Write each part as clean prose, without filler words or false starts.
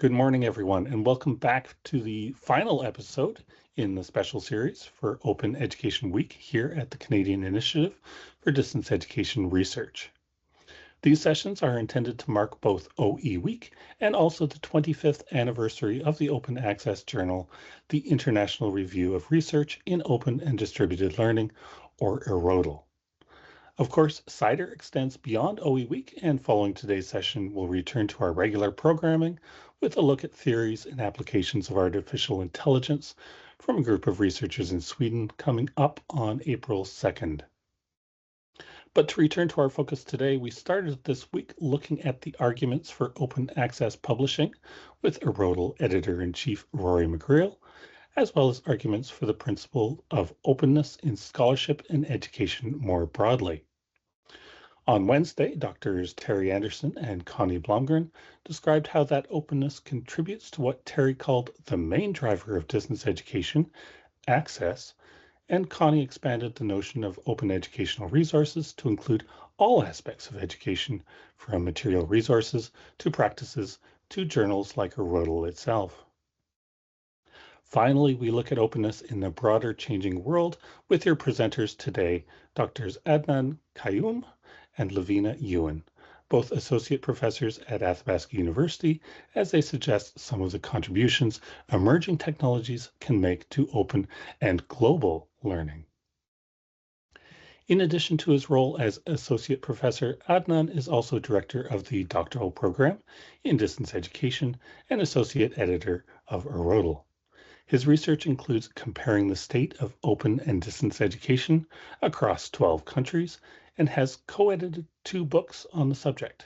Good morning, everyone, and welcome back to the final episode in the special series for Open Education Week here at the Canadian Initiative for Distance Education Research. These sessions are intended to mark both OE Week and also the 25th anniversary of the Open Access Journal, the International Review of Research in Open and Distributed Learning, or IRODL. Of course, CIDER extends beyond OE Week, and following today's session, we'll return to our regular programming with a look at theories and applications of artificial intelligence from a group of researchers in Sweden coming up on April 2nd. But to return to our focus today, we started this week looking at the arguments for open access publishing with IRODL Editor-in-Chief Rory McGreal, as well as arguments for the principle of openness in scholarship and education more broadly. On Wednesday, Drs. Terry Anderson and Connie Blomgren described how that openness contributes to what Terry called the main driver of distance education, access, and Connie expanded the notion of open educational resources to include all aspects of education, from material resources to practices to journals like IRODL itself. Finally, we look at openness in the broader changing world with your presenters today, Drs. Adnan, Qayyum, and Levina, Yuen, both associate professors at Athabasca University, as they suggest some of the contributions emerging technologies can make to open and global learning. In addition to his role as associate professor, Adnan is also director of the doctoral program in distance education and associate editor of IRODL. His research includes comparing the state of open and distance education across 12 countries and has co-edited 2 books on the subject.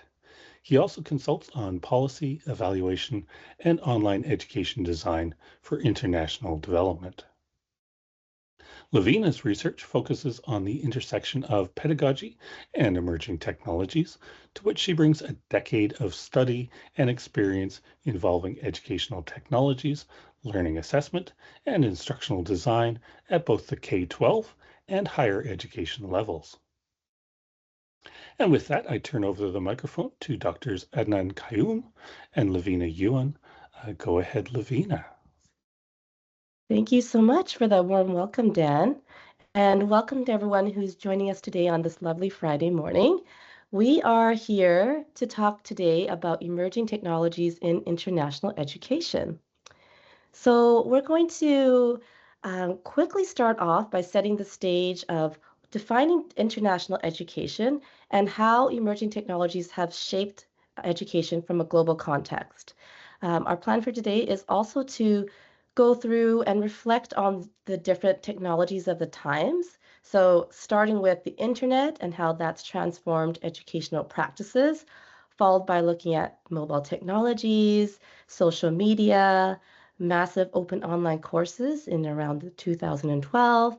He also consults on policy, evaluation, and online education design for international development. Levina's research focuses on the intersection of pedagogy and emerging technologies, to which she brings a decade of study and experience involving educational technologies, learning assessment, and instructional design at both the K-12 and higher education levels. And with that, I turn over the microphone to Drs. Adnan Qayyum and Levina Yuen. Go ahead, Levina. Thank you so much for that warm welcome, Dan. And welcome to everyone who's joining us today on this lovely Friday morning. We are here to talk today about emerging technologies in international education. So we're going to quickly start off by setting the stage of defining international education and how emerging technologies have shaped education from a global context. Our plan for today is also to go through and reflect on the different technologies of the times. So starting with the internet and how that's transformed educational practices, followed by looking at mobile technologies, social media, massive open online courses in around 2012.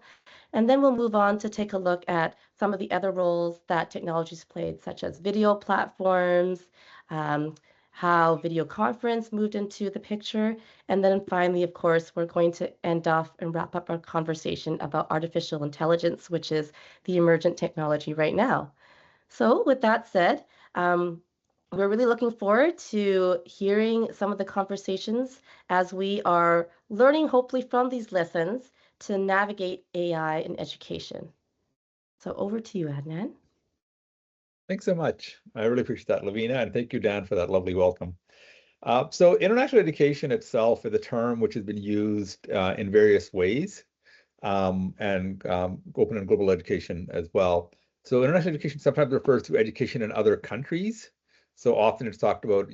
And then we'll move on to take a look at some of the other roles that technologies played, such as video platforms, how video conference moved into the picture. And then finally, of course, we're going to end off and wrap up our conversation about artificial intelligence, which is the emergent technology right now. So with that said, we're really looking forward to hearing some of the conversations as we are learning, hopefully, from these lessons to navigate AI in education. So over to you, Adnan. Thanks so much. I really appreciate that, Levina, and thank you, Dan, for that lovely welcome. So international education itself is a term which has been used in various ways, and open and global education as well. So international education sometimes refers to education in other countries. So often it's talked about,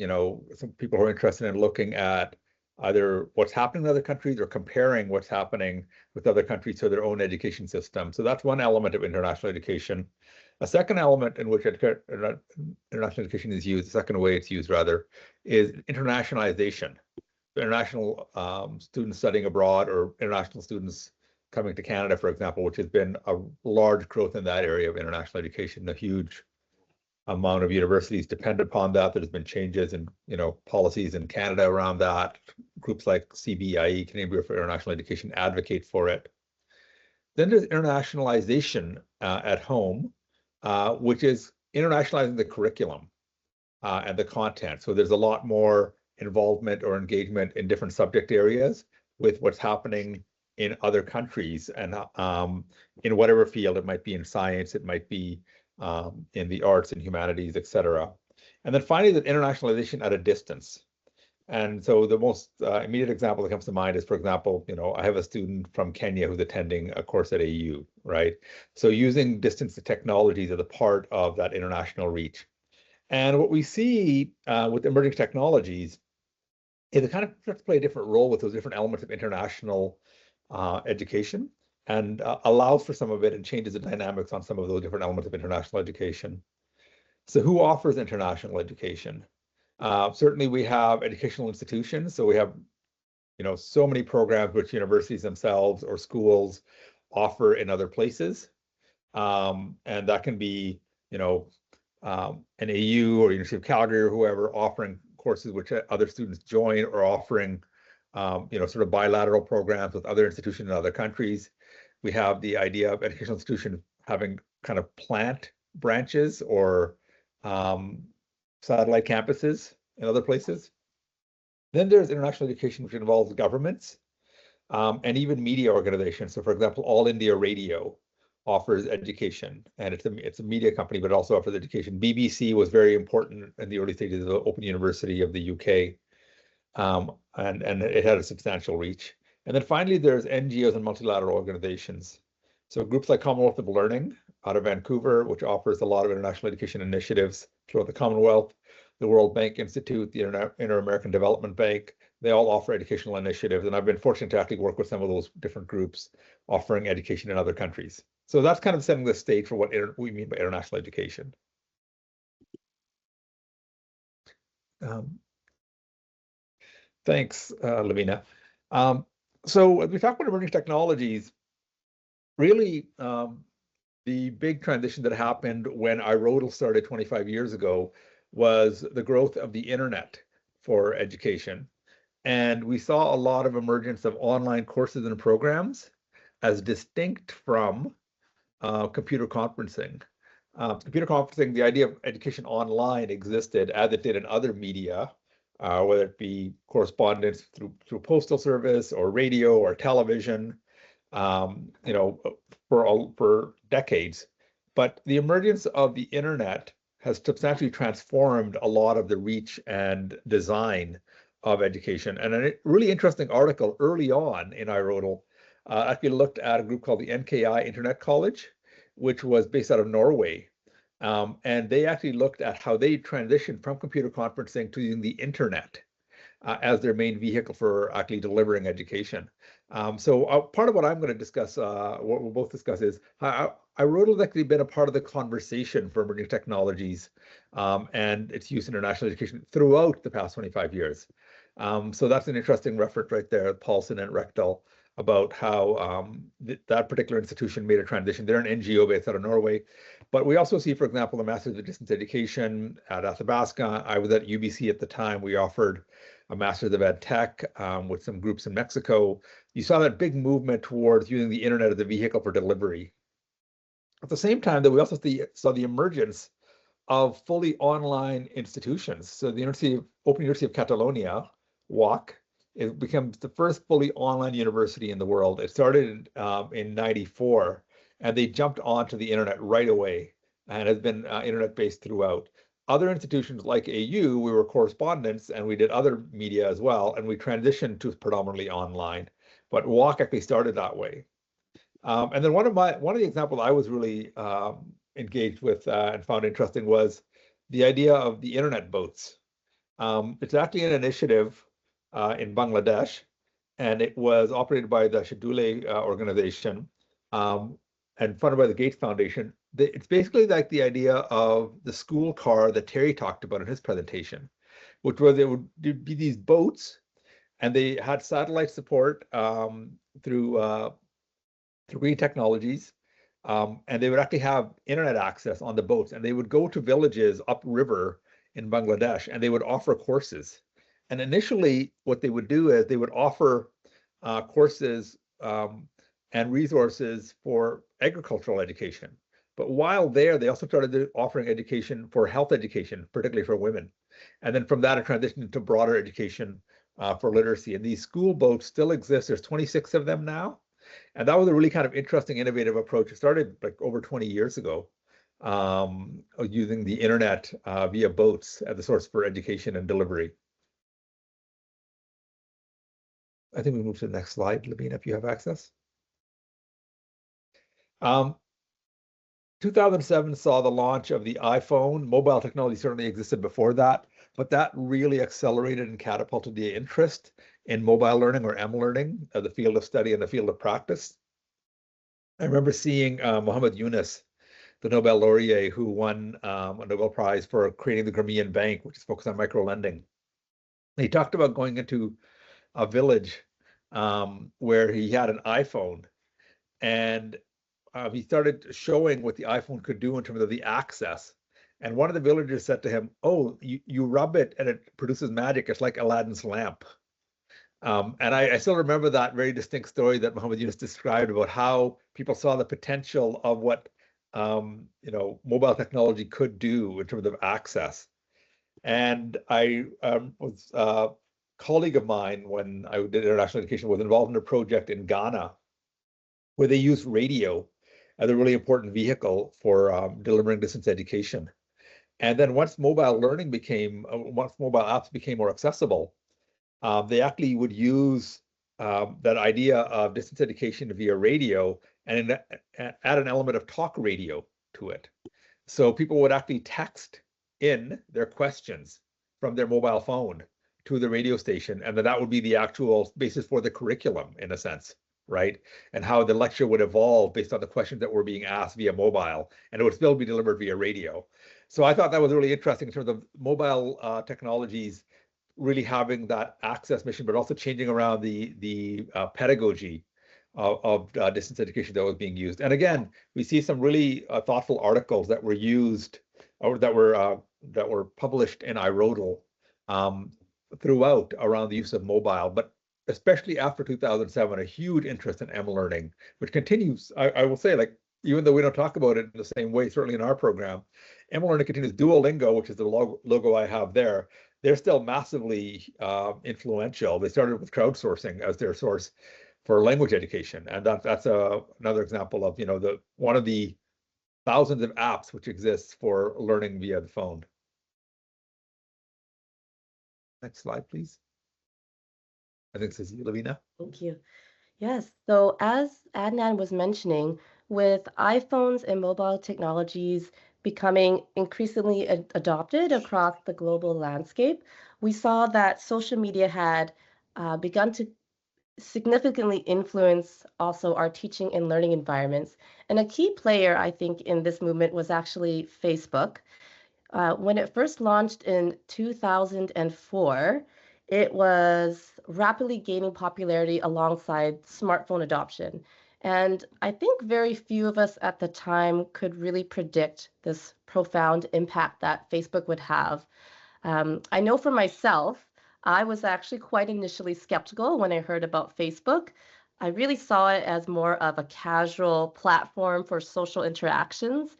some people who are interested in looking at either what's happening in other countries or comparing what's happening with other countries to their own education system. So that's one element of international education. A second element in which international education is used, the second way it's used rather, is internationalization. International students studying abroad or international students coming to Canada, for example, which has been a large growth in that area of international education. A huge amount of universities depend upon that. There's been changes in policies in Canada around that. Groups like CBIE, Canadian Bureau for International Education, advocate for it. Then there's internationalization at home, which is internationalizing the curriculum and the content. So there's a lot more involvement or engagement in different subject areas with what's happening in other countries, and in whatever field. It might be in science, it might be in the arts and humanities, etc. And then finally, the internationalization at a distance. And so the most immediate example that comes to mind is, for example, I have a student from Kenya who's attending a course at AU, right? So using distance technologies as a part of that international reach. And what we see with emerging technologies is it kind of starts to play a different role with those different elements of international education, and allows for some of it and changes the dynamics on some of those different elements of international education. So who offers international education? Certainly we have educational institutions. So we have, so many programs which universities themselves or schools offer in other places. And that can be, an AU or University of Calgary or whoever offering courses which other students join, or offering, sort of bilateral programs with other institutions in other countries. We have the idea of educational institutions having kind of plant branches or satellite campuses in other places. Then there's international education, which involves governments and even media organizations. So for example, All India Radio offers education, and it's a media company, but it also offers education. BBC was very important in the early stages of the Open University of the UK, and it had a substantial reach. And then finally, there's NGOs and multilateral organizations. So groups like Commonwealth of Learning out of Vancouver, which offers a lot of international education initiatives throughout the Commonwealth, the World Bank Institute, the Inter-American Development Bank, they all offer educational initiatives. And I've been fortunate to actually work with some of those different groups offering education in other countries. So that's kind of setting the stage for what we mean by international education. Thanks, Levina. So as we talk about emerging technologies, really the big transition that happened when iRodal started 25 years ago was the growth of the internet for education. And we saw a lot of emergence of online courses and programs as distinct from computer conferencing. Computer conferencing, the idea of education online existed as it did in other media, whether it be correspondence through postal service or radio or television, for decades. But the emergence of the internet has substantially transformed a lot of the reach and design of education. And a really interesting article early on in iRodal actually looked at a group called the NKI Internet College, which was based out of Norway. And they actually looked at how they transitioned from computer conferencing to using the internet as their main vehicle for actually delivering education. So part of what I'm going to discuss, what we'll both discuss, is how iRodal has actually been a part of the conversation for emerging technologies and its use in international education throughout the past 25 years. So that's an interesting reference right there, Paulson and Rectal, about how that particular institution made a transition. They're an NGO based out of Norway. But we also see, for example, the Masters of Distance Education at Athabasca. I was at UBC at the time. We offered a Masters of Ed Tech with some groups in Mexico. You saw that big movement towards using the internet as a vehicle for delivery. At the same time, that we also saw the emergence of fully online institutions. So the Open University of Catalonia, WOC, it becomes the first fully online university in the world. It started in '94, and they jumped onto the internet right away and has been internet-based throughout. Other institutions like AU, we were correspondents and we did other media as well, and we transitioned to predominantly online. But WOC actually started that way. And then one of the examples I was really engaged with and found interesting was the idea of the internet boats. It's actually an initiative in Bangladesh, and it was operated by the Shadule organization and funded by the Gates Foundation. It's basically like the idea of the school car that Terry talked about in his presentation, which was it would be these boats, and they had satellite support through green technologies, and they would actually have internet access on the boats, and they would go to villages upriver in Bangladesh, and they would offer courses. And initially, what they would do is they would offer courses and resources for agricultural education. But while there, they also started offering education for health education, particularly for women. And then from that, it transitioned into broader education for literacy. And these school boats still exist. There's 26 of them now. And that was a really kind of interesting, innovative approach. It started like over 20 years ago, using the internet via boats as a source for education and delivery. I think we move to the next slide, Levina, if you have access. 2007 saw the launch of the iPhone. Mobile technology certainly existed before that, but that really accelerated and catapulted the interest in mobile learning, or M-learning, the field of study and the field of practice. I remember seeing Muhammad Yunus, the Nobel laureate who won a Nobel Prize for creating the Grameen Bank, which is focused on micro-lending. He talked about going into a village where he had an iPhone, and he started showing what the iPhone could do in terms of the access. And one of the villagers said to him, "Oh, you rub it and it produces magic. It's like Aladdin's lamp." And I still remember that very distinct story that Muhammad Yunus described about how people saw the potential of what mobile technology could do in terms of access. And I was a colleague of mine when I did international education, was involved in a project in Ghana where they used radio as a really important vehicle for delivering distance education. And then once mobile apps became more accessible, they actually would use that idea of distance education via radio and add an element of talk radio to it. So people would actually text in their questions from their mobile phone to the radio station, and then that would be the actual basis for the curriculum, in a sense, right? And how the lecture would evolve based on the questions that were being asked via mobile, and it would still be delivered via radio. So I thought that was really interesting in terms of mobile technologies really having that access mission, but also changing around the pedagogy of distance education that was being used. And again, we see some really thoughtful articles that were used, or that were published in iRodal throughout around the use of mobile, but especially after 2007, a huge interest in M-learning, which continues. I will say, like, even though we don't talk about it in the same way, certainly in our program, M-learning continues. Duolingo, which is the logo I have there, they're still massively influential. They started with crowdsourcing as their source for language education, and that's another example of one of the thousands of apps which exists for learning via the phone. Next slide, please. I think this is you, Levina. Thank you. Yes. So as Adnan was mentioning, with iPhones and mobile technologies becoming increasingly adopted across the global landscape, we saw that social media had begun to significantly influence also our teaching and learning environments. And a key player, I think, in this movement was actually Facebook. When it first launched in 2004, it was rapidly gaining popularity alongside smartphone adoption. And I think very few of us at the time could really predict this profound impact that Facebook would have. I know for myself, I was actually quite initially skeptical when I heard about Facebook. I really saw it as more of a casual platform for social interactions.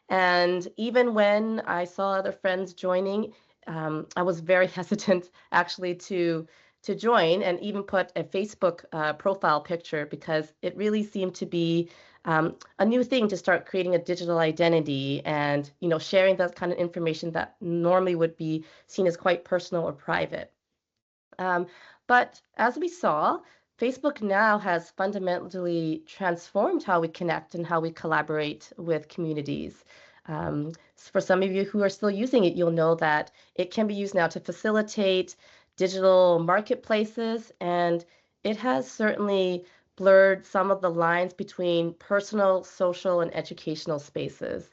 And even when I saw other friends joining, I was very hesitant actually to join and even put a Facebook profile picture, because it really seemed to be a new thing to start creating a digital identity and sharing that kind of information that normally would be seen as quite personal or private. But as we saw, Facebook now has fundamentally transformed how we connect and how we collaborate with communities. For some of you who are still using it, you'll know that it can be used now to facilitate digital marketplaces, and it has certainly blurred some of the lines between personal, social, and educational spaces.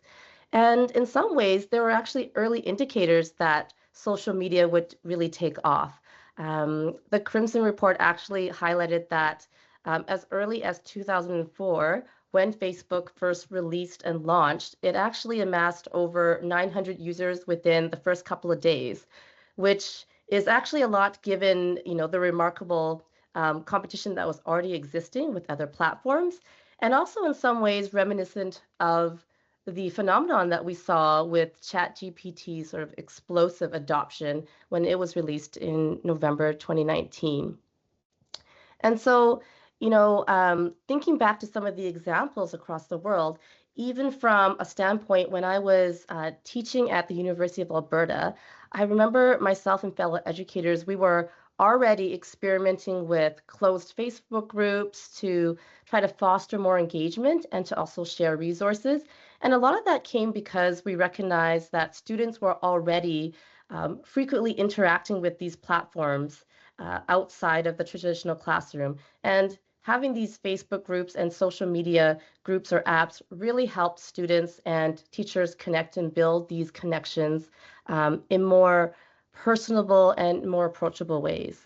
And in some ways, there were actually early indicators that social media would really take off. The Crimson Report actually highlighted that as early as 2004, when Facebook first released and launched, it actually amassed over 900 users within the first couple of days, which is actually a lot given, the remarkable competition that was already existing with other platforms, and also in some ways reminiscent of the phenomenon that we saw with ChatGPT's sort of explosive adoption when it was released in November 2019. And so, thinking back to some of the examples across the world, even from a standpoint when I was teaching at the University of Alberta, I remember myself and fellow educators, we were already experimenting with closed Facebook groups to try to foster more engagement and to also share resources. And a lot of that came because we recognized that students were already frequently interacting with these platforms outside of the traditional classroom. And having these Facebook groups and social media groups or apps really helped students and teachers connect and build these connections in more personable and more approachable ways.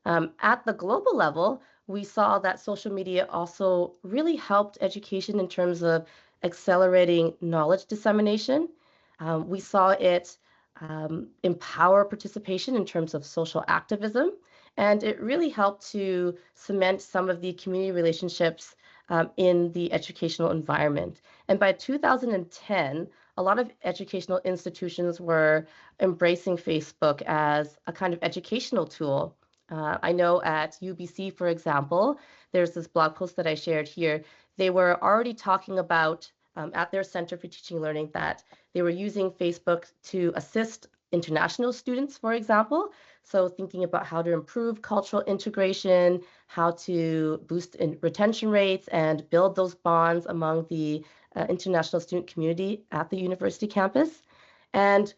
At the global level, we saw that social media also really helped education in terms of accelerating knowledge dissemination. We saw it empower participation in terms of social activism, and it really helped to cement some of the community relationships in the educational environment. And by 2010, a lot of educational institutions were embracing Facebook as a kind of educational tool. I know at UBC, for example, there's this blog post that I shared here. They were already talking about at their Center for Teaching and Learning that they were using Facebook to assist international students, for example. So thinking about how to improve cultural integration, how to boost retention rates and build those bonds among the international student community at the university campus. And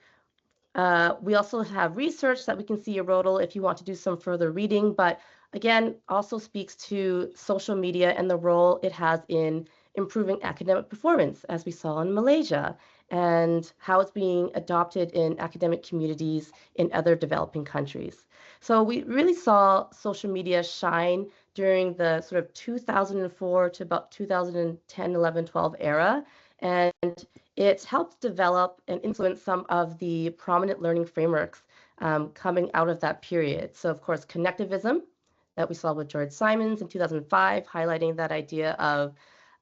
we also have research that we can see Rodel if you want to do some further reading, but again, also speaks to social media and the role it has in improving academic performance, as we saw in Malaysia, and how it's being adopted in academic communities in other developing countries. So we really saw social media shine during the sort of 2004 to about 2010, 11, 12 era, and it helped develop and influence some of the prominent learning frameworks coming out of that period. So, of course, connectivism that we saw with George Simons in 2005, highlighting that idea of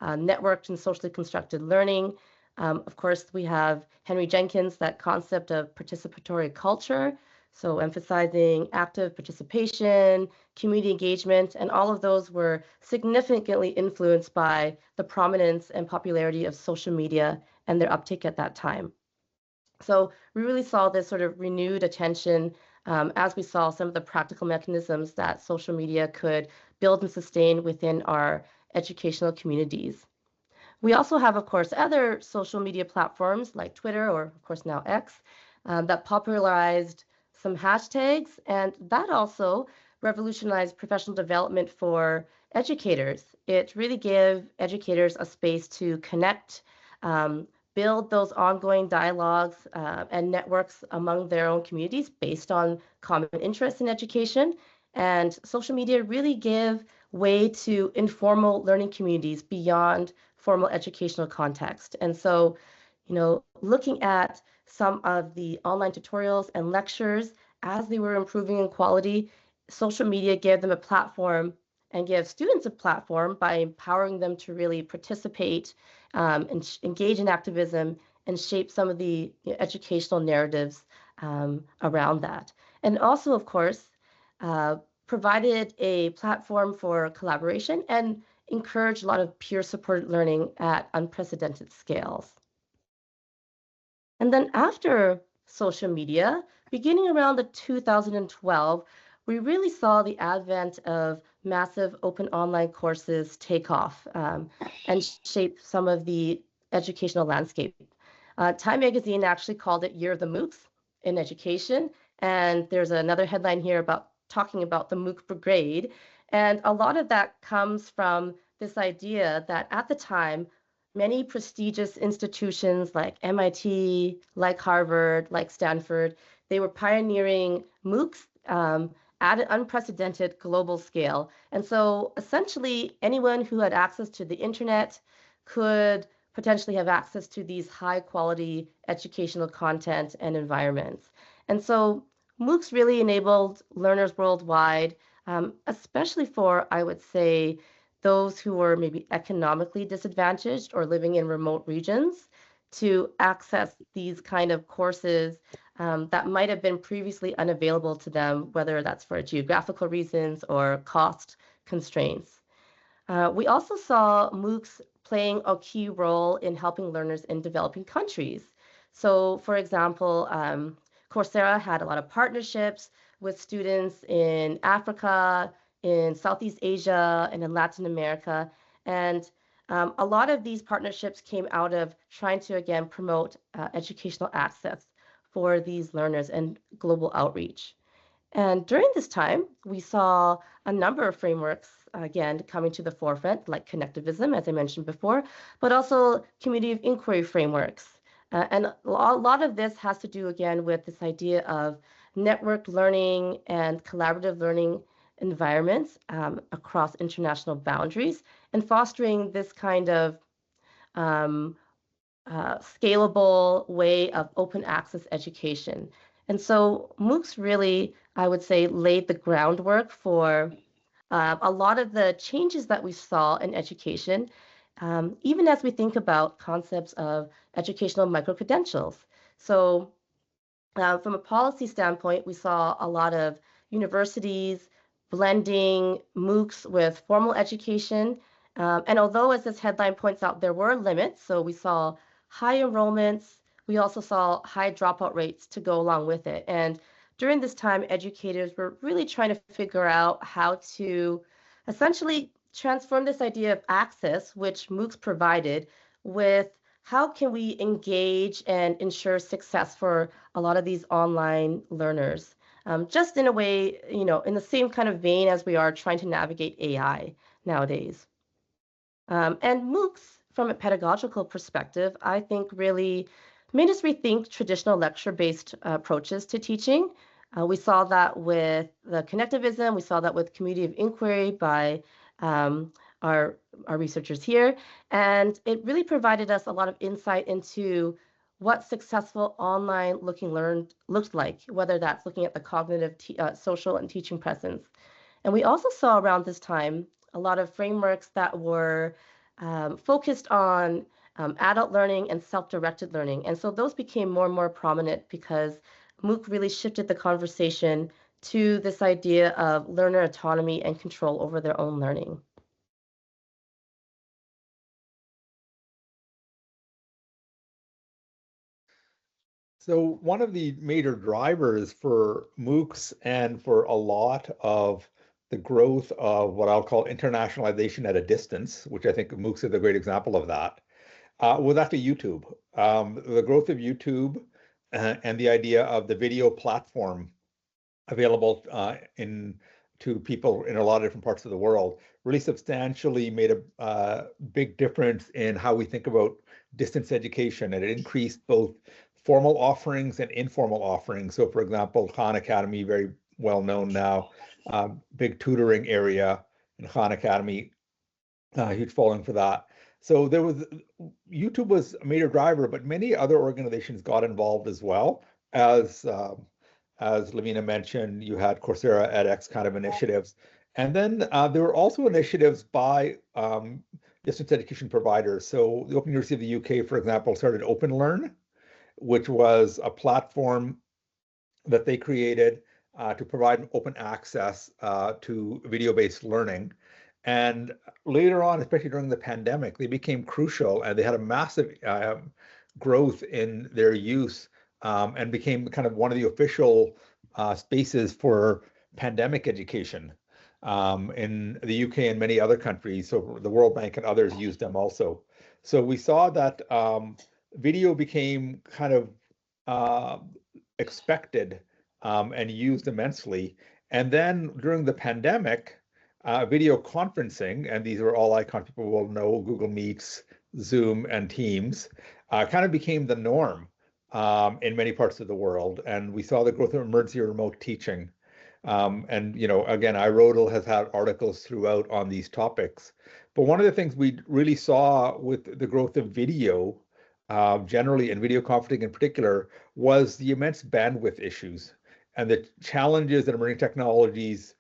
networked and socially constructed learning. Of course, we have Henry Jenkins, that concept of participatory culture, so emphasizing active participation, community engagement, and all of those were significantly influenced by the prominence and popularity of social media and their uptake at that time. So we really saw this sort of renewed attention as we saw some of the practical mechanisms that social media could build and sustain within our educational communities. We also have, of course, other social media platforms like Twitter, or of course now X, that popularized some hashtags, and that also revolutionized professional development for educators. It really gave educators a space to connect, build those ongoing dialogues and networks among their own communities based on common interests in education. And social media really give way to informal learning communities beyond formal educational context. And so, looking at some of the online tutorials and lectures as they were improving in quality, social media gave them a platform and gave students a platform by empowering them to really participate and engage in activism and shape some of the educational narratives around that. And also, of course, provided a platform for collaboration and encouraged a lot of peer-supported learning at unprecedented scales. And then after social media, beginning around the 2012, we really saw the advent of massive open online courses take off and shape some of the educational landscape. Time Magazine actually called it Year of the MOOCs in education. And there's another headline here talking about the MOOC Brigade. And a lot of that comes from this idea that at the time, many prestigious institutions like MIT, like Harvard, like Stanford, they were pioneering MOOCs at an unprecedented global scale. And so essentially anyone who had access to the internet could potentially have access to these high quality educational content and environments. And so MOOCs really enabled learners worldwide, especially for, I would say, those who were maybe economically disadvantaged or living in remote regions, to access these kind of courses that might have been previously unavailable to them, whether that's for geographical reasons or cost constraints. We also saw MOOCs playing a key role in helping learners in developing countries. So, for example, Coursera had a lot of partnerships with students in Africa, in Southeast Asia, and in Latin America. And a lot of these partnerships came out of trying to, again, promote educational access for these learners and global outreach. And during this time, we saw a number of frameworks, again, coming to the forefront, like connectivism, as I mentioned before, but also community of inquiry frameworks. And a lot of this has to do, again, with this idea of networked learning and collaborative learning environments across international boundaries and fostering this kind of um, scalable way of open access education. And so MOOCs really, I would say, laid the groundwork for a lot of the changes that we saw in education, even as we think about concepts of educational micro-credentials. So from a policy standpoint, we saw a lot of universities blending MOOCs with formal education. And although, as this headline points out, there were limits, so we saw high enrollments, we also saw high dropout rates to go along with it. And during this time, educators were really trying to figure out how to essentially transform this idea of access, which MOOCs provided, with how can we engage and ensure success for a lot of these online learners? Just in a way, in the same kind of vein as we are trying to navigate AI nowadays. And MOOCs, from a pedagogical perspective, I think really made us rethink traditional lecture-based approaches to teaching. We saw that with the connectivism, we saw that with community of inquiry by our researchers here, and it really provided us a lot of insight into what successful online looked like, whether that's looking at the cognitive, social, and teaching presence. And we also saw around this time a lot of frameworks that were focused on adult learning and self-directed learning. And so those became more and more prominent because MOOC really shifted the conversation to this idea of learner autonomy and control over their own learning. So one of the major drivers for MOOCs and for a lot of the growth of what I'll call internationalization at a distance, which I think MOOCs is a great example of that, was actually YouTube. The growth of YouTube and the idea of the video platform available to people in a lot of different parts of the world really substantially made a big difference in how we think about distance education, and it increased both formal offerings and informal offerings. So for example, Khan Academy, very well known now, big tutoring area in Khan Academy, huge following for that. So YouTube was a major driver, but many other organizations got involved as well. As Levina mentioned, you had Coursera, edX kind of initiatives. And then there were also initiatives by distance education providers. So the Open University of the UK, for example, started Open Learn, which was a platform that they created to provide open access to video-based learning. And later on, especially during the pandemic, they became crucial, and they had a massive growth in their use and became kind of one of the official spaces for pandemic education in the UK and many other countries. So the World Bank and others used them also. So we saw that video became kind of expected and used immensely. And then during the pandemic, video conferencing, and these are all icons people will know, Google Meets, Zoom, and Teams, kind of became the norm in many parts of the world. And we saw the growth of emergency remote teaching. And, again, iRodal has had articles throughout on these topics. But one of the things we really saw with the growth of video generally, and video conferencing in particular, was the immense bandwidth issues and the challenges that emerging technologies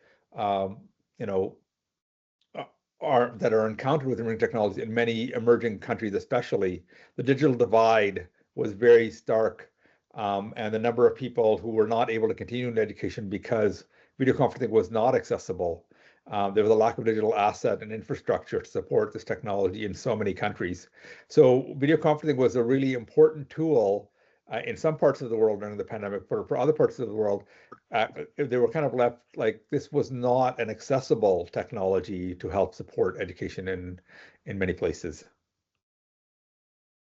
that are encountered with emerging technologies in many emerging countries, especially, the digital divide was very stark, and the number of people who were not able to continue in education because video conferencing was not accessible. There was a lack of digital asset and infrastructure to support this technology in so many countries. So video conferencing was a really important tool in some parts of the world during the pandemic. For other parts of the world, they were kind of left like this was not an accessible technology to help support education in many places.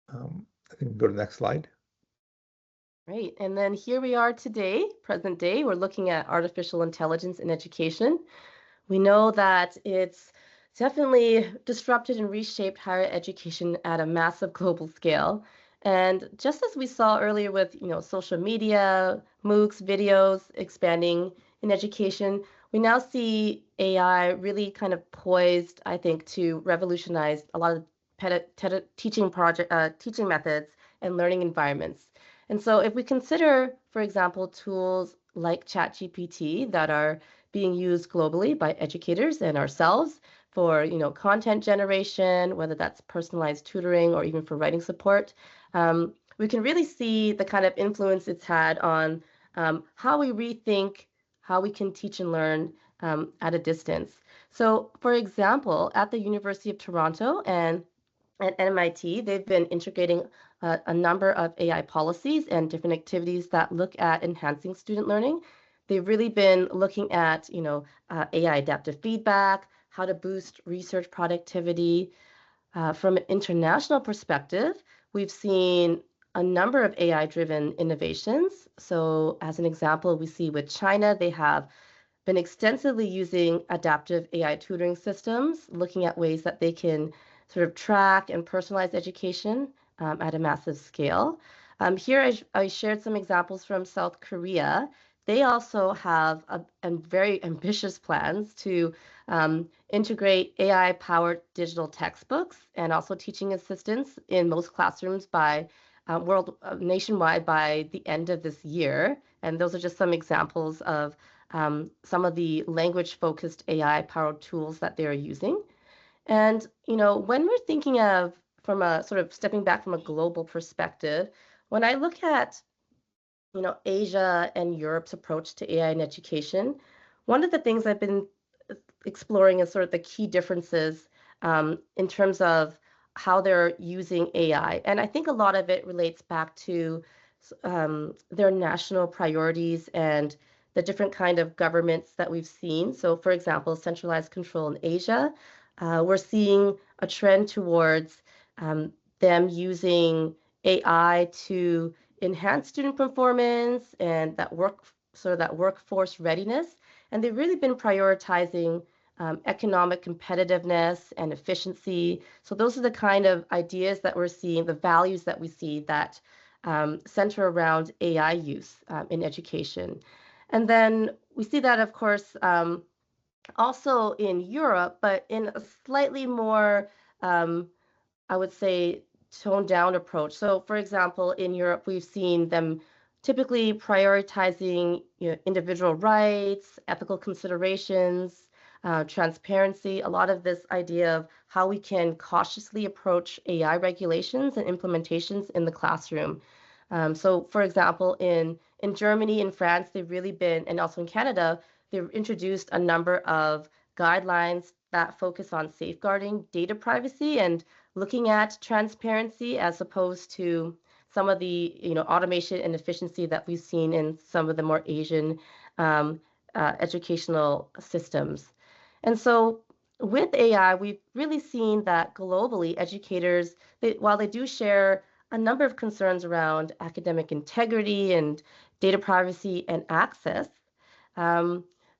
I think we can go to the next slide. Great. And then here we are today, present day. We're looking at artificial intelligence in education. We know that it's definitely disrupted and reshaped higher education at a massive global scale. And just as we saw earlier with, social media, MOOCs, videos expanding in education, we now see AI really kind of poised, I think, to revolutionize a lot of teaching methods and learning environments. And so if we consider, for example, tools like ChatGPT that are being used globally by educators and ourselves for, content generation, whether that's personalized tutoring or even for writing support, we can really see the kind of influence it's had on how we rethink how we can teach and learn at a distance. So, for example, at the University of Toronto and at MIT, they've been integrating a number of AI policies and different activities that look at enhancing student learning. They've really been looking at, AI adaptive feedback, how to boost research productivity. From an international perspective, we've seen a number of AI-driven innovations. So as an example, we see with China, they have been extensively using adaptive AI tutoring systems, looking at ways that they can sort of track and personalize education at a massive scale. Here, I shared some examples from South Korea. They also have very ambitious plans to integrate AI-powered digital textbooks and also teaching assistants in most classrooms by nationwide by the end of this year. And those are just some examples of some of the language-focused AI-powered tools that they're using. And, when we're thinking of from a sort of stepping back from a global perspective, when I look at, Asia and Europe's approach to AI in education, one of the things I've been exploring is sort of the key differences in terms of how they're using AI. And I think a lot of it relates back to their national priorities and the different kind of governments that we've seen. So, for example, centralized control in Asia, we're seeing a trend towards them using AI to enhance student performance and that workforce readiness. And they've really been prioritizing economic competitiveness and efficiency. So those are the kind of ideas that we're seeing, the values that we see that center around AI use in education. And then we see that, of course, also in Europe, but in a slightly more, I would say, toned down approach. So, for example, in Europe, we've seen them typically prioritizing, individual rights, ethical considerations, transparency, a lot of this idea of how we can cautiously approach AI regulations and implementations in the classroom. So, for example, in Germany and France, they've really been, and also in Canada, they've introduced a number of guidelines that focus on safeguarding data privacy and looking at transparency as opposed to some of the automation and efficiency that we've seen in some of the more Asian educational systems. And so with AI, we've really seen that globally educators, while they do share a number of concerns around academic integrity and data privacy and access,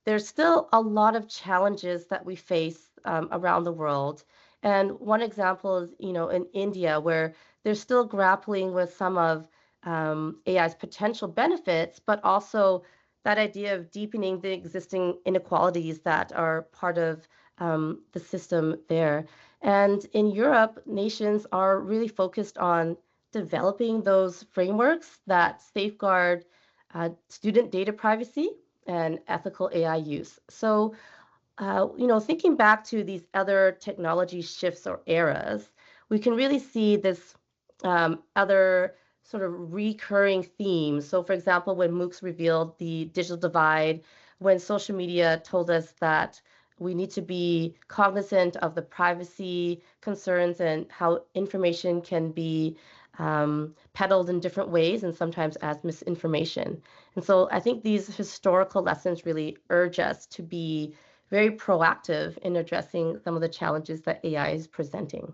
there's still a lot of challenges that we face around the world. And one example is, in India, where they're still grappling with some of AI's potential benefits, but also that idea of deepening the existing inequalities that are part of the system there. And in Europe, nations are really focused on developing those frameworks that safeguard student data privacy and ethical AI use. So thinking back to these other technology shifts or eras, we can really see this other sort of recurring themes. So, for example, when MOOCs revealed the digital divide, when social media told us that we need to be cognizant of the privacy concerns and how information can be peddled in different ways and sometimes as misinformation. And so I think these historical lessons really urge us to be very proactive in addressing some of the challenges that AI is presenting.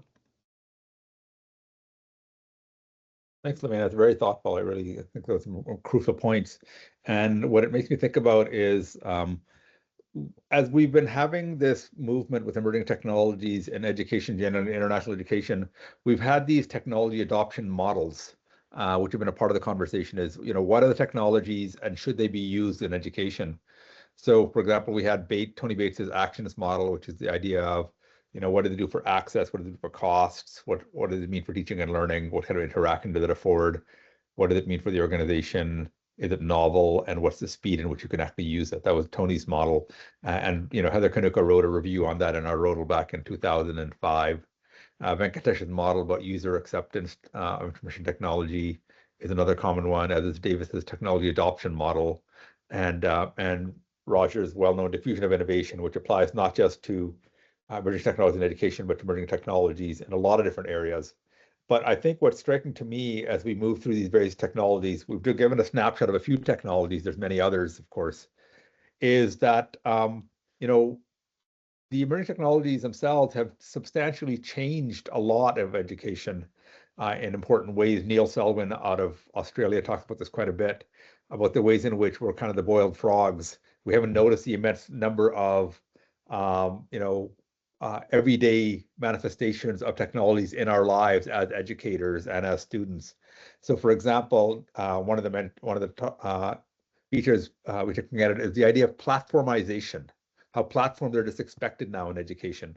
Thanks, Levina. That's very thoughtful. I think those are some crucial points. And what it makes me think about is, as we've been having this movement with emerging technologies in education, generally international education, we've had these technology adoption models, which have been a part of the conversation is, what are the technologies and should they be used in education? So, for example, we had Tony Bates's actions model, which is the idea of, what do they do for access? What do they do for costs? What does it mean for teaching and learning? What kind of interaction does it afford? What does it mean for the organization? Is it novel? And what's the speed in which you can actually use it? That was Tony's model. And Heather Kanuka wrote a review on that in our Rodel back in 2005. Venkatesh's model about user acceptance of information technology is another common one, as is Davis's technology adoption model. And Roger's well-known diffusion of innovation, which applies not just to emerging technologies in education, but to emerging technologies in a lot of different areas. But I think what's striking to me as we move through these various technologies, we've given a snapshot of a few technologies, there's many others, of course, is that, the emerging technologies themselves have substantially changed a lot of education in important ways. Neil Selwyn out of Australia talks about this quite a bit, about the ways in which we're kind of the boiled frogs. We haven't noticed the immense number of, everyday manifestations of technologies in our lives as educators and as students. So, for example, one of the features we're looking at is the idea of platformization. How platforms are just expected now in education.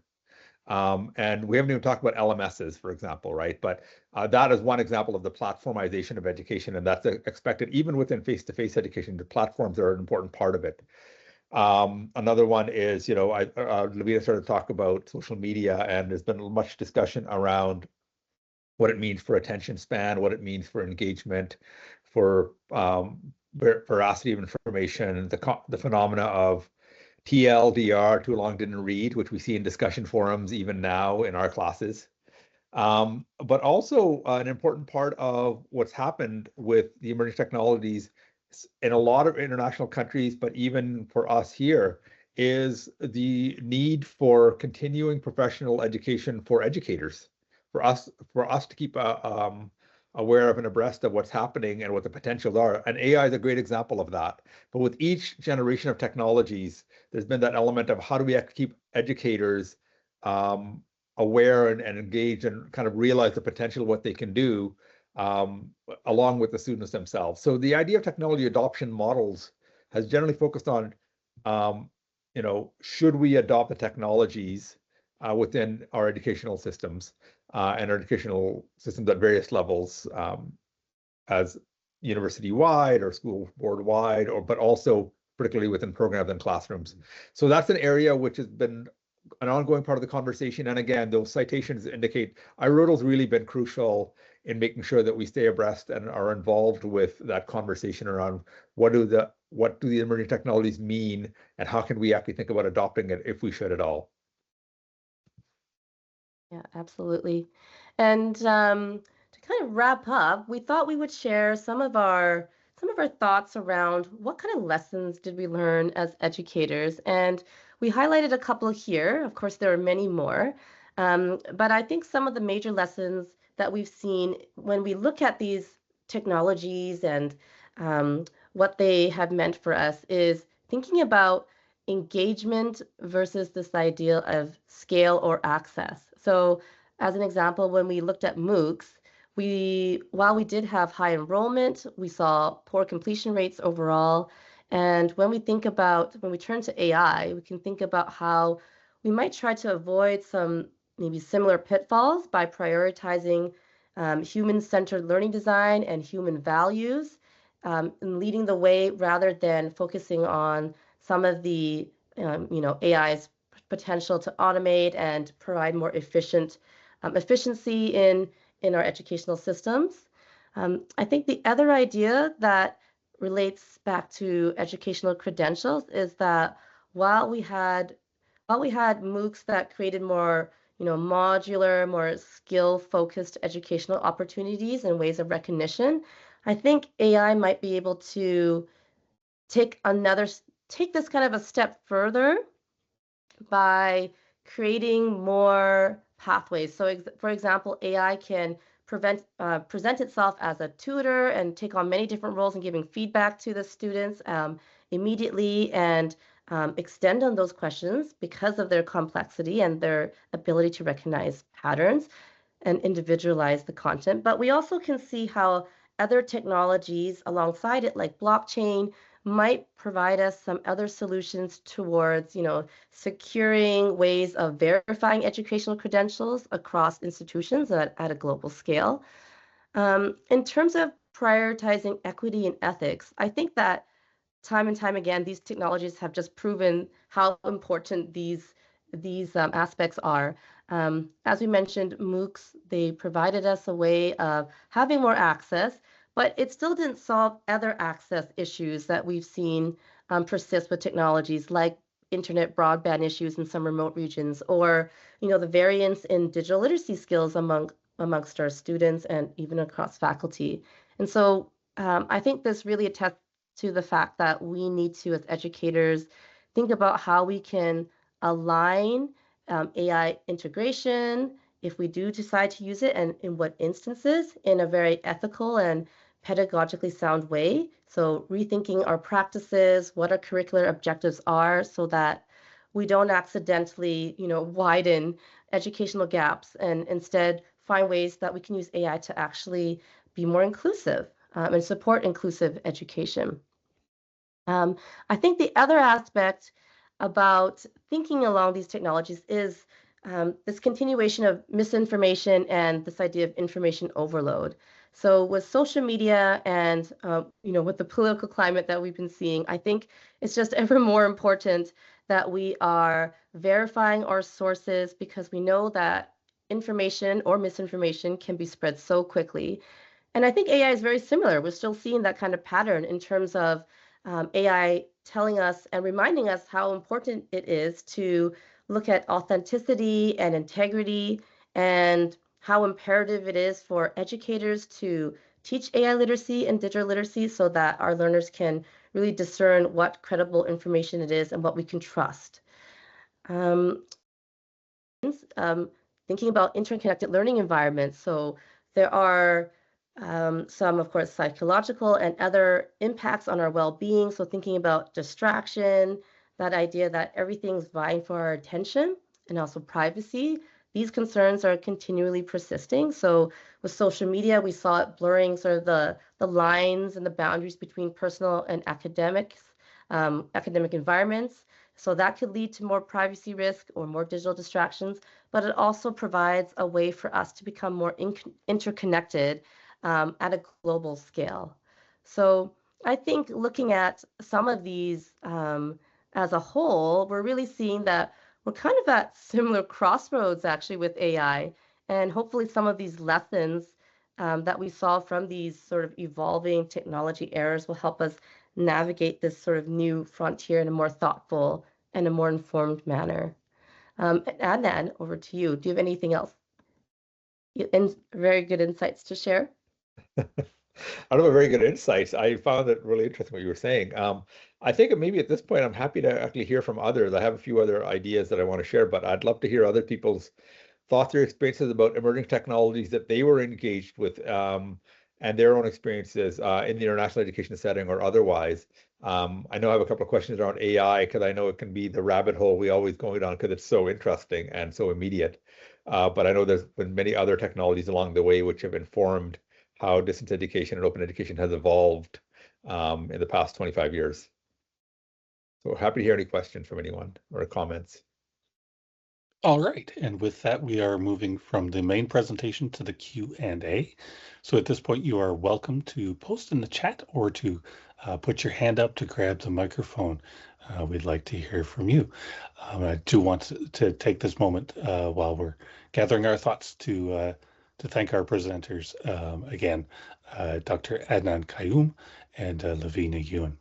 And we haven't even talked about LMSs, for example, right? But that is one example of the platformization of education, and that's expected even within face-to-face education. The platforms are an important part of it. Another one is, Levina started to talk about social media, and there's been much discussion around what it means for attention span, what it means for engagement, for veracity of information, the phenomena of TLDR, too long didn't read, which we see in discussion forums even now in our classes. But also an important part of what's happened with the emerging technologies in a lot of international countries, but even for us here, is the need for continuing professional education for educators, for us to keep aware of and abreast of what's happening and what the potentials are. And AI is a great example of that. But with each generation of technologies, there's been that element of how do we keep educators aware and engaged and kind of realize the potential of what they can do along with the students themselves. So the idea of technology adoption models has generally focused on, should we adopt the technologies within our educational systems and our educational systems at various levels, as university-wide or school board-wide, but also particularly within programs and classrooms. So that's an area which has been an ongoing part of the conversation. And again, those citations indicate iRodel's really been crucial in making sure that we stay abreast and are involved with that conversation around what do the emerging technologies mean, and how can we actually think about adopting it if we should at all. Yeah, absolutely. And to kind of wrap up, we thought we would share some of our thoughts around what kind of lessons did we learn as educators. And we highlighted a couple here. Of course, there are many more. But I think some of the major lessons that we've seen when we look at these technologies and what they have meant for us is thinking about engagement versus this idea of scale or access. So as an example, when we looked at MOOCs, while we did have high enrollment, we saw poor completion rates overall. And when we turn to AI, we can think about how we might try to avoid some maybe similar pitfalls by prioritizing human-centered learning design and human values, and leading the way rather than focusing on some of the AI's potential to automate and provide more efficiency in our educational systems. I think the other idea that relates back to educational credentials is that while we had MOOCs that created more, modular, more skill-focused educational opportunities and ways of recognition, I think AI might be able to take this kind of a step further by creating more pathways. So, for example, AI can present itself as a tutor and take on many different roles and giving feedback to the students immediately and extend on those questions because of their complexity and their ability to recognize patterns and individualize the content. But we also can see how other technologies alongside it, like blockchain, might provide us some other solutions towards, securing ways of verifying educational credentials across institutions at a global scale. In terms of prioritizing equity and ethics, I think that time and time again, these technologies have just proven how important these aspects are. As we mentioned, MOOCs, they provided us a way of having more access, but it still didn't solve other access issues that we've seen persist with technologies like internet broadband issues in some remote regions, or the variance in digital literacy skills amongst our students and even across faculty. And so I think this really attests to the fact that we need to, as educators, think about how we can align AI integration, if we do decide to use it, and in what instances, in a very ethical and pedagogically sound way. So rethinking our practices, what our curricular objectives are, so that we don't accidentally, widen educational gaps and instead find ways that we can use AI to actually be more inclusive and support inclusive education. I think the other aspect about thinking along these technologies is this continuation of misinformation and this idea of information overload. So with social media and with the political climate that we've been seeing, I think it's just ever more important that we are verifying our sources, because we know that information or misinformation can be spread so quickly. And I think AI is very similar. We're still seeing that kind of pattern in terms of AI telling us and reminding us how important it is to look at authenticity and integrity, and how imperative it is for educators to teach AI literacy and digital literacy so that our learners can really discern what credible information it is and what we can trust. Thinking about interconnected learning environments. So there are some, of course, psychological and other impacts on our well-being. So thinking about distraction, that idea that everything's vying for our attention, and also privacy. These concerns are continually persisting. So with social media, we saw it blurring sort of the lines and the boundaries between personal and academic environments. So that could lead to more privacy risk or more digital distractions, but it also provides a way for us to become more interconnected at a global scale. So I think looking at some of these as a whole, we're really seeing that we're kind of at similar crossroads actually with AI, and hopefully some of these lessons that we saw from these sort of evolving technology eras will help us navigate this sort of new frontier in a more thoughtful and a more informed manner. Adnan, over to you. Do you have anything else? Very good insights to share? I don't have very good insights. I found it really interesting what you were saying. I think maybe at this point, I'm happy to actually hear from others. I have a few other ideas that I want to share, but I'd love to hear other people's thoughts or experiences about emerging technologies that they were engaged with and their own experiences in the international education setting or otherwise. I know I have a couple of questions around AI, because I know it can be the rabbit hole we always go down because it's so interesting and so immediate. But I know there's been many other technologies along the way which have informed how distance education and open education has evolved in the past 25 years. So happy to hear any questions from anyone or comments. All right, and with that, we are moving from the main presentation to the Q&A. So at this point, you are welcome to post in the chat or to put your hand up to grab the microphone. we'd like to hear from you. I do want to take this moment while we're gathering our thoughts to thank our presenters again, Dr. Adnan Qayyum and Levina Yuen.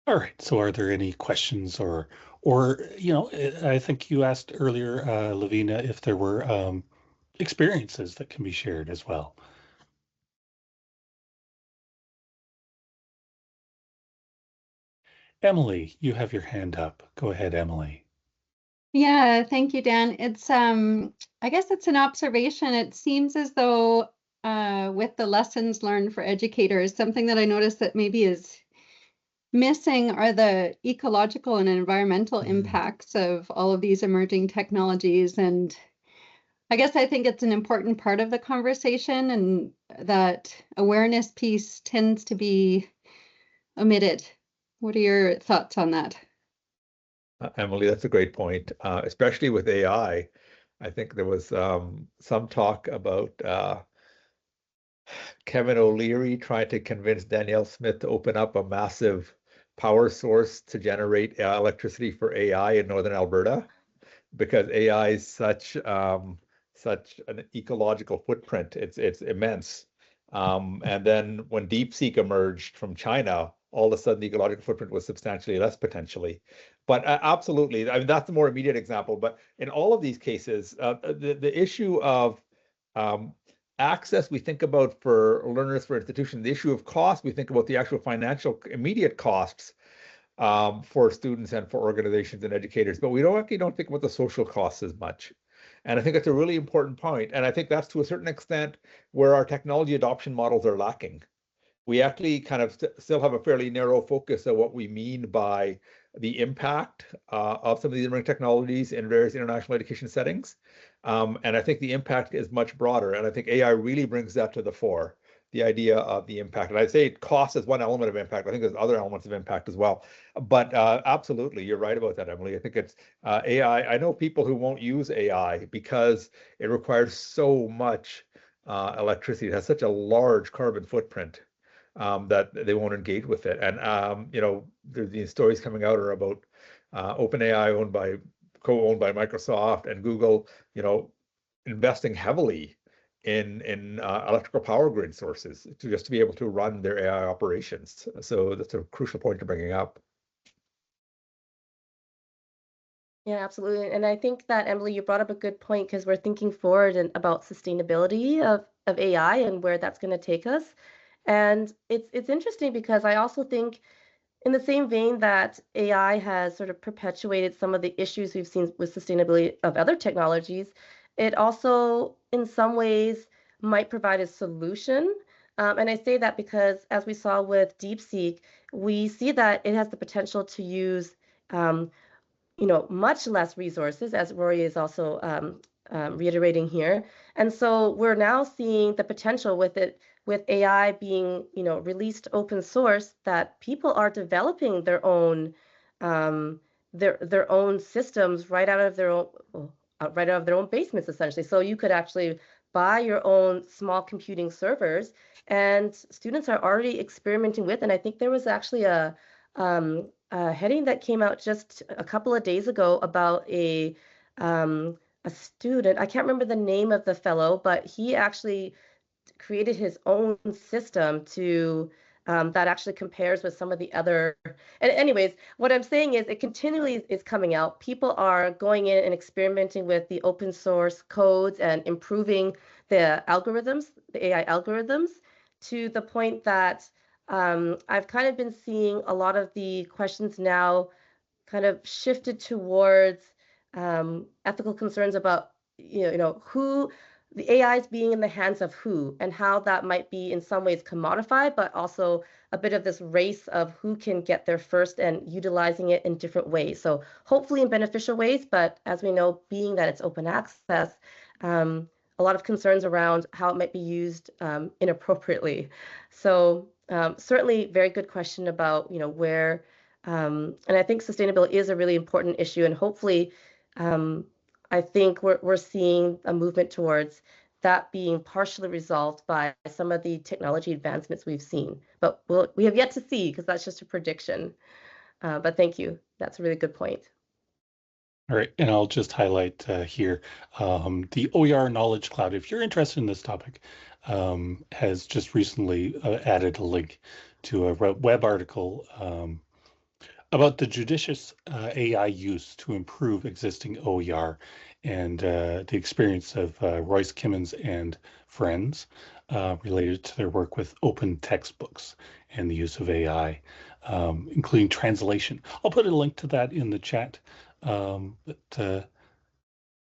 All right. So, are there any questions or I think you asked earlier, Levina, if there were experiences that can be shared as well. Emily, you have your hand up. Go ahead, Emily. Yeah, thank you, Dan. It's I guess it's an observation. It seems as though with the lessons learned for educators, something that I noticed that maybe is missing are the ecological and environmental impacts of all of these emerging technologies. And I guess I think it's an important part of the conversation, and that awareness piece tends to be omitted. What are your thoughts on that? Emily, that's a great point, especially with AI. I think there was some talk about Kevin O'Leary trying to convince Danielle Smith to open up a massive power source to generate electricity for AI in Northern Alberta, because AI is such an ecological footprint. It's immense. And then when DeepSeek emerged from China, all of a sudden the ecological footprint was substantially less potentially. But absolutely, I mean, that's the more immediate example. But in all of these cases, the issue of access we think about for learners, for institutions. The issue of cost, we think about the actual financial immediate costs for students and for organizations and educators, but we don't think about the social costs as much. And I think that's a really important point. And I think that's to a certain extent where our technology adoption models are lacking. We actually kind of still have a fairly narrow focus of what we mean by the impact of some of these emerging technologies in various international education settings. And I think the impact is much broader. And I think AI really brings that to the fore, the idea of the impact. And I'd say cost is one element of impact. I think there's other elements of impact as well. But absolutely, you're right about that, Emily. I think it's AI. I know people who won't use AI because it requires so much electricity. It has such a large carbon footprint that they won't engage with it. And there's these stories coming out are about OpenAI co-owned by Microsoft and Google, investing heavily in electrical power grid sources to be able to run their AI operations. So that's a crucial point you're bringing up. Yeah, absolutely. And I think that, Emily, you brought up a good point, because we're thinking forward and about sustainability of AI and where that's going to take us. And it's interesting because I also think, in the same vein that AI has sort of perpetuated some of the issues we've seen with sustainability of other technologies, it also, in some ways, might provide a solution. And I say that because, as we saw with DeepSeek, we see that it has the potential to use much less resources, as Rory is also reiterating here. And so we're now seeing the potential with AI being, released open source, that people are developing their own systems right out of their own basements, essentially. So you could actually buy your own small computing servers, and students are already experimenting with. And I think there was actually a heading that came out just a couple of days ago about a student. I can't remember the name of the fellow, but he actually created his own system to that actually compares with some of the other. And anyways, what I'm saying is it continually is coming out. People are going in and experimenting with the open source codes and improving the algorithms, the AI algorithms, to the point that I've kind of been seeing a lot of the questions now kind of shifted towards ethical concerns about who the AI is being in the hands of who, and how that might be in some ways commodified, but also a bit of this race of who can get there first and utilizing it in different ways. So hopefully in beneficial ways, but as we know, being that it's open access, a lot of concerns around how it might be used inappropriately. So certainly very good question about where, and I think sustainability is a really important issue, and hopefully I think we're seeing a movement towards that being partially resolved by some of the technology advancements we've seen. But we have yet to see, because that's just a prediction. But thank you. That's a really good point. All right, and I'll just highlight here the OER Knowledge Cloud. If you're interested in this topic, has just recently added a link to a web article about the judicious AI use to improve existing OER, and the experience of Royce Kimmons and friends related to their work with open textbooks and the use of AI, including translation. I'll put a link to that in the chat. But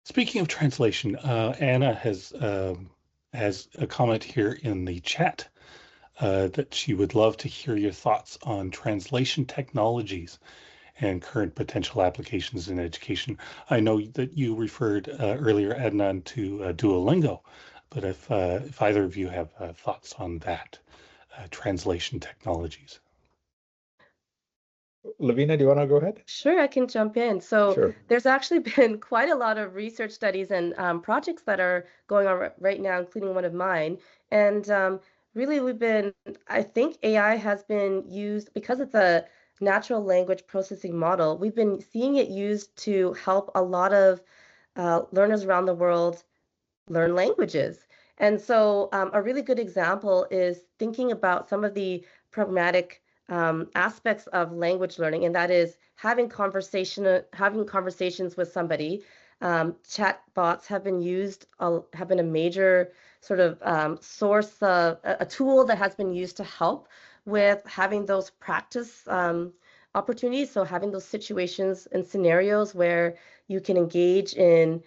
speaking of translation, Anna has a comment here in the chat that she would love to hear your thoughts on translation technologies and current potential applications in education. I know that you referred earlier, Adnan, to Duolingo, but if either of you have thoughts on that, translation technologies. Levina, do you want to go ahead? Sure, I can jump in. So Sure. there's actually been quite a lot of research studies and projects that are going on right now, including one of mine. And really, I think AI has been used because it's a natural language processing model. We've been seeing it used to help a lot of learners around the world learn languages. And so a really good example is thinking about some of the pragmatic aspects of language learning, and that is having conversations with somebody. Chat bots have been a major sort of source of a tool that has been used to help with having those practice opportunities. So having those situations and scenarios where you can engage in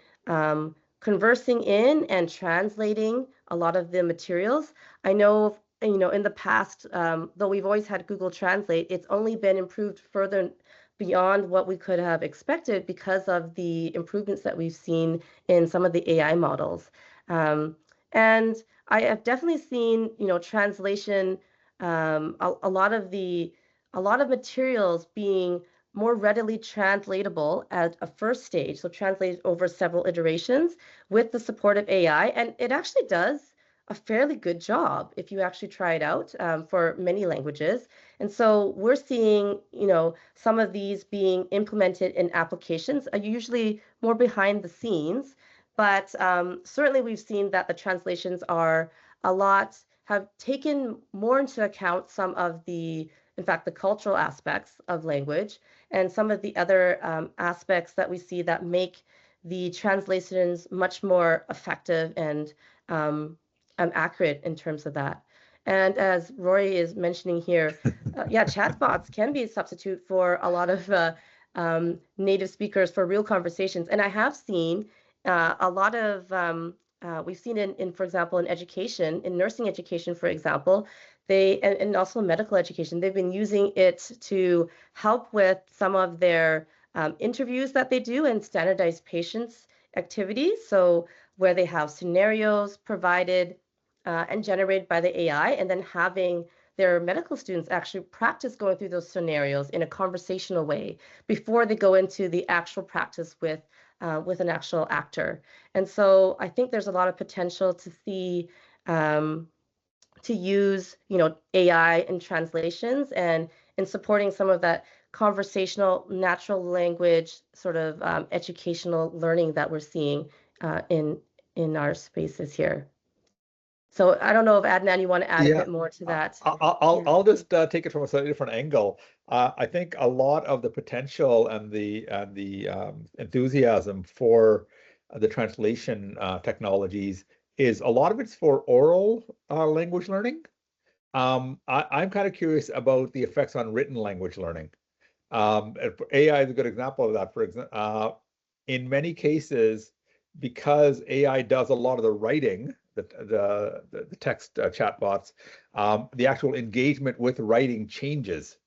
conversing in and translating a lot of the materials. I know, in the past, though we've always had Google Translate, it's only been improved further beyond what we could have expected because of the improvements that we've seen in some of the AI models. And I have definitely seen, translation, a lot of materials being more readily translatable at a first stage, so translated over several iterations with the support of AI. And it actually does a fairly good job if you actually try it out for many languages. And so we're seeing, some of these being implemented in applications, usually more behind the scenes. But certainly we've seen that the translations have taken more into account some of the cultural aspects of language and some of the other aspects that we see that make the translations much more effective and accurate in terms of that. And as Rory is mentioning here, chatbots can be a substitute for a lot of native speakers for real conversations. And I have seen a lot of, we've seen in, for example, in education, in nursing education, for example, and also medical education, they've been using it to help with some of their interviews that they do and standardized patients activities. So where they have scenarios provided and generated by the AI, and then having their medical students actually practice going through those scenarios in a conversational way before they go into the actual practice with an actual actor. And so I think there's a lot of potential to see to use, AI in translations and in supporting some of that conversational natural language sort of educational learning that we're seeing in our spaces here. So I don't know if Adnan, you want to add a bit more to that. I'll just take it from a slightly different angle. I think a lot of the potential and the enthusiasm for the translation technologies is a lot of it's for oral language learning. I'm kind of curious about the effects on written language learning. AI is a good example of that. For example, in many cases, because AI does a lot of the writing, the text chatbots, the actual engagement with writing changes.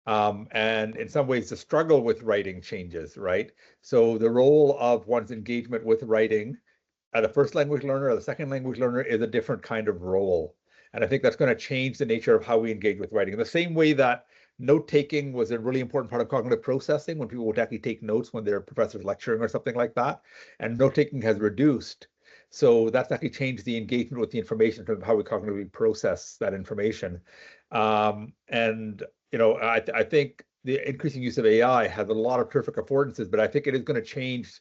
And in some ways, the struggle with writing changes, right? So the role of one's engagement with writing as a first language learner or the second language learner is a different kind of role. And I think that's going to change the nature of how we engage with writing. In the same way that note-taking was a really important part of cognitive processing, when people would actually take notes when their professor's lecturing or something like that, and note-taking has reduced. So that's actually changed the engagement with the information from how we cognitively process that information. And I think the increasing use of AI has a lot of terrific affordances, but I think it is going to change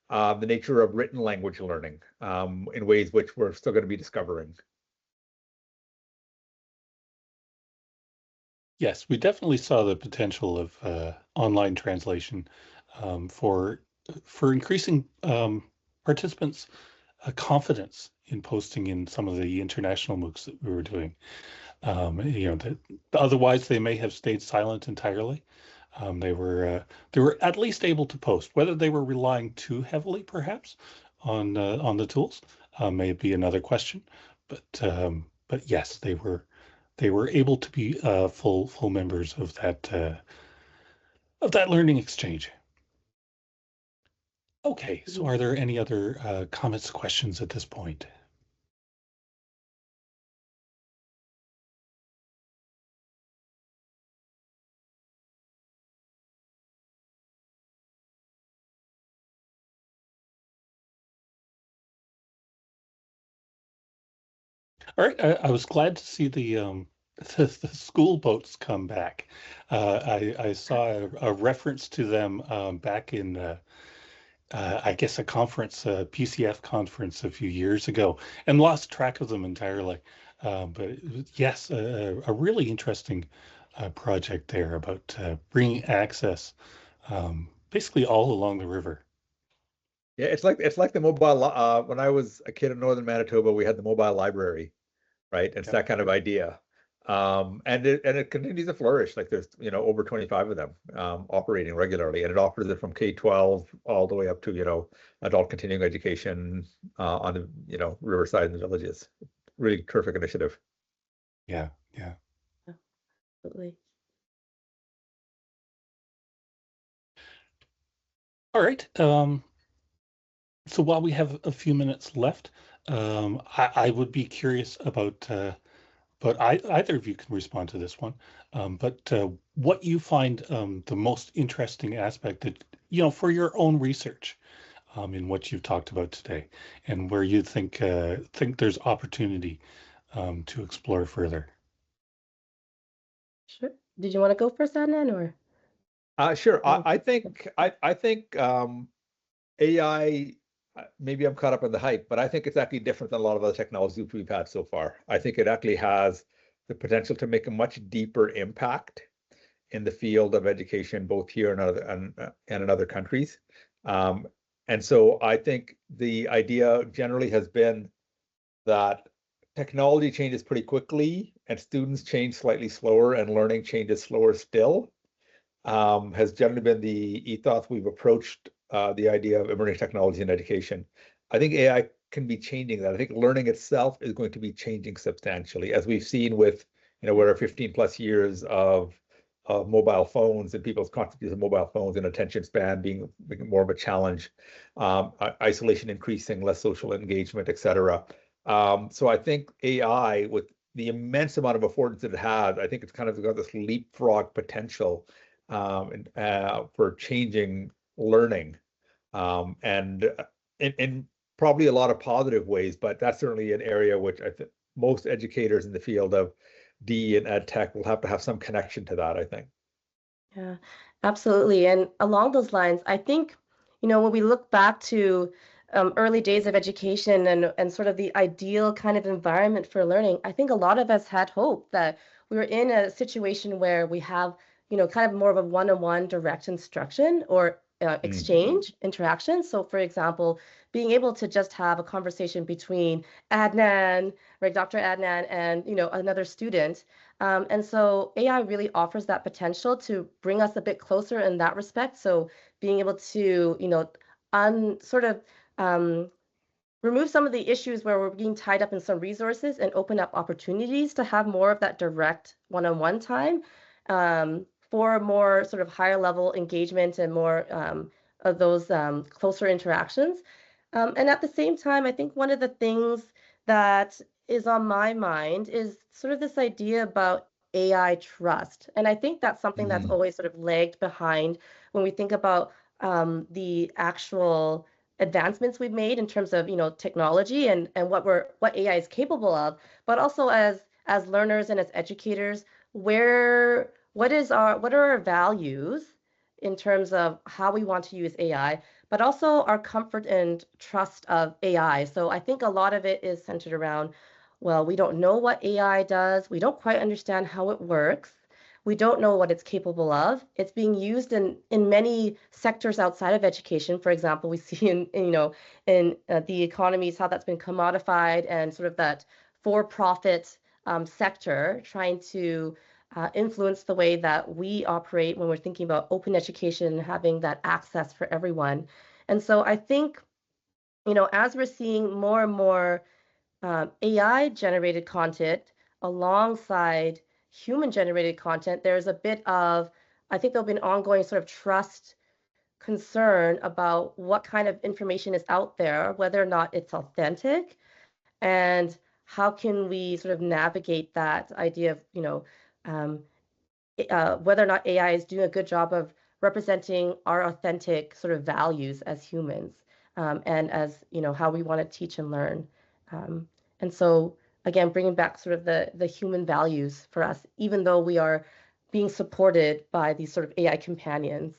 the nature of written language learning in ways which we're still going to be discovering. Yes, we definitely saw the potential of online translation for increasing participants' confidence in posting in some of the international MOOCs that we were doing. Otherwise they may have stayed silent entirely. They were at least able to post. Whether they were relying too heavily, perhaps, on the tools, may be another question. But yes, they were able to be full members of that learning exchange. Okay, so are there any other comments, questions at this point? All right, I was glad to see the school boats come back. I saw a reference to them back in I guess a conference, a PCF conference a few years ago, and lost track of them entirely. But yes, a really interesting project there about bringing access basically all along the river. Yeah, it's like the mobile. When I was a kid in northern Manitoba, we had the mobile library, right? It's that kind of idea, and it continues to flourish. Like there's over 25 of them operating regularly, and it offers it from K-12 all the way up to adult continuing education on the riverside and the villages. Really terrific initiative. Yeah. Absolutely. All right. So while we have a few minutes left, I would be curious about, but either of you can respond to this one, but what you find the most interesting aspect that, for your own research in what you've talked about today, and where you think there's opportunity to explore further. Sure. Did you want to go first, Adnan, or? Sure. I think AI, maybe I'm caught up in the hype, but I think it's actually different than a lot of other technologies we've had so far. I think it actually has the potential to make a much deeper impact in the field of education, both here and in other countries. And so I think the idea generally has been that technology changes pretty quickly and students change slightly slower and learning changes slower still. Has generally been the ethos we've approached the idea of emerging technology in education. I think AI can be changing that. I think learning itself is going to be changing substantially, as we've seen with, where 15 plus years of mobile phones and people's contributions of mobile phones and attention span being more of a challenge, isolation increasing, less social engagement, etc. So I think AI, with the immense amount of affordance that it has, I think it's kind of got this leapfrog potential for changing learning, and in probably a lot of positive ways, but that's certainly an area which I think most educators in the field of DE and ed tech will have to have some connection to that, I think. Yeah, absolutely. And along those lines, I think, when we look back to early days of education and sort of the ideal kind of environment for learning, I think a lot of us had hope that we were in a situation where we have, kind of more of a one-on-one direct instruction or exchange, interaction. So, for example, being able to just have a conversation between Adnan, right, Dr. Adnan, and, another student. And so AI really offers that potential to bring us a bit closer in that respect. So being able to, sort of remove some of the issues where we're being tied up in some resources and open up opportunities to have more of that direct one-on-one time for more sort of higher level engagement and more of those closer interactions. And at the same time, I think one of the things that is on my mind is sort of this idea about AI trust. And I think that's something that's always sort of lagged behind when we think about the actual advancements we've made in terms of, technology and what AI is capable of, but also as learners and as educators, what are our values in terms of how we want to use AI, but also our comfort and trust of AI. So I think a lot of it is centered around, well, we don't know what AI does. We don't quite understand how it works. We don't know what it's capable of. It's being used in many sectors outside of education. For example, we see in the economies how that's been commodified and sort of that for-profit sector trying to influence the way that we operate when we're thinking about open education and having that access for everyone. And so I think, as we're seeing more and more AI-generated content alongside human-generated content, there's a bit of, I think there'll be an ongoing sort of trust concern about what kind of information is out there, whether or not it's authentic, and how can we sort of navigate that idea of, whether or not AI is doing a good job of representing our authentic sort of values as humans, and as, how we want to teach and learn. And so, again, bringing back sort of the human values for us, even though we are being supported by these sort of AI companions.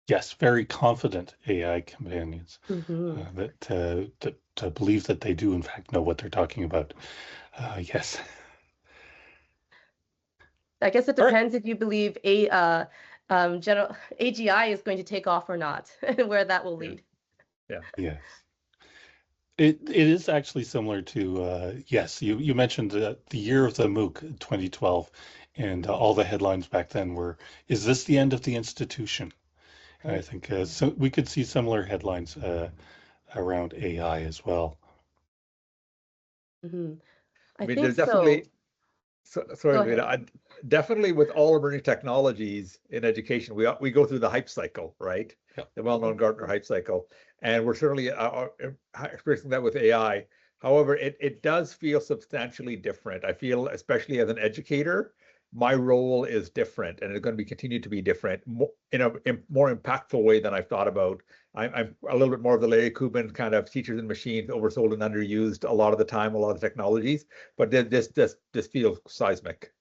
Yes, very confident AI companions Mm-hmm. that believe that they do in fact know what they're talking about. Yes. I guess it All right. depends if you believe general AGI is going to take off or not, and where that will lead. Yeah. Yes. It is actually similar to yes, you mentioned the year of the MOOC 2012, and all the headlines back then were, "Is this the end of the institution?" And I Right. think so we could see similar headlines around AI as well. Mm-hmm. I I mean, think there's so. definitely, sorry, Go Levina, ahead. definitely with all emerging technologies in education, we go through the hype cycle, right? Yep. The well-known Gartner hype cycle, and we're certainly experiencing that with AI. However, it does feel substantially different. I feel, especially as an educator, my role is different, and it's going to be continued to be different in a more impactful way than I've thought about. I'm a little bit more of the Larry Kubin kind of teachers and machines, oversold and underused a lot of the time, a lot of technologies, but this feels seismic.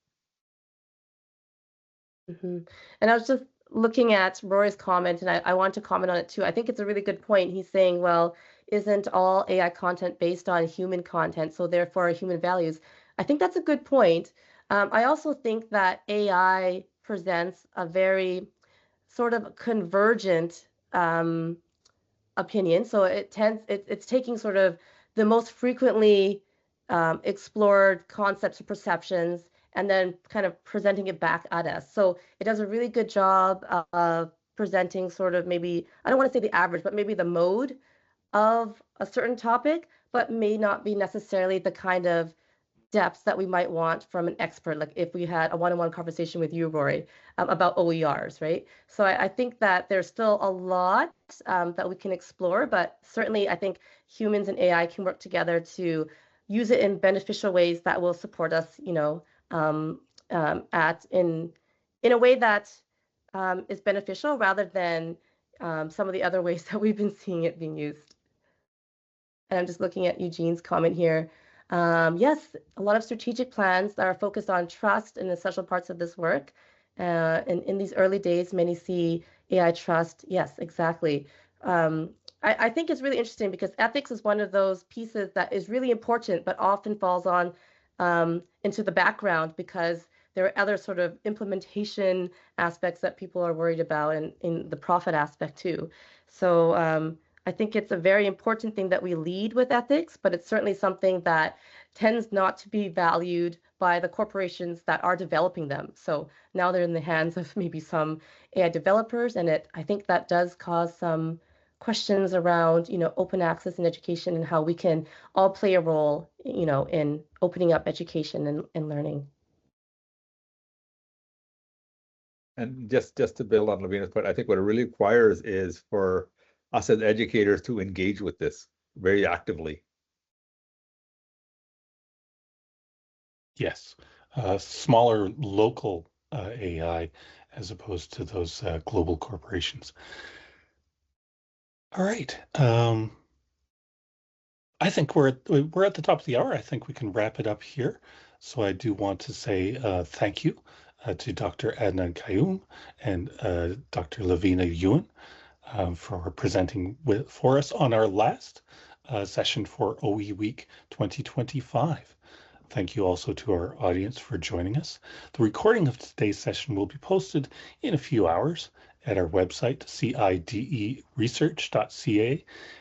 Mm-hmm. And I was just looking at Rory's comment, and I want to comment on it too. I think it's a really good point. He's saying, well, isn't all AI content based on human content, so therefore human values? I think that's a good point. I also think that AI presents a very sort of convergent opinion. So it's taking sort of the most frequently explored concepts or perceptions and then kind of presenting it back at us. So it does a really good job of presenting sort of maybe, I don't want to say the average, but maybe the mode of a certain topic, but may not be necessarily the kind of depth that we might want from an expert, like if we had a one-on-one conversation with you, Rory, about OERs, right? So I think that there's still a lot that we can explore, but certainly I think humans and AI can work together to use it in beneficial ways that will support us, in a way that is beneficial rather than some of the other ways that we've been seeing it being used. And I'm just looking at Eugene's comment here. Yes, a lot of strategic plans that are focused on trust in essential parts of this work. And in these early days, many see AI trust. Yes, exactly. I think it's really interesting because ethics is one of those pieces that is really important, but often falls on into the background because there are other sort of implementation aspects that people are worried about, and in the profit aspect too. So I think it's a very important thing that we lead with ethics, but it's certainly something that tends not to be valued by the corporations that are developing them. So now they're in the hands of maybe some AI developers, and I think that does cause some questions around, open access in education and how we can all play a role, in opening up education and learning. And just to build on Levina's point, I think what it really requires is for us as educators to engage with this very actively. Yes, smaller local AI as opposed to those global corporations. All right. I think we're at the top of the hour. I think we can wrap it up here. So I do want to say thank you to Dr. Adnan Qayyum and Dr. Levina Yuen for presenting for us on our last session for OE Week 2025. Thank you also to our audience for joining us. The recording of today's session will be posted in a few hours at our website, cideresearch.ca,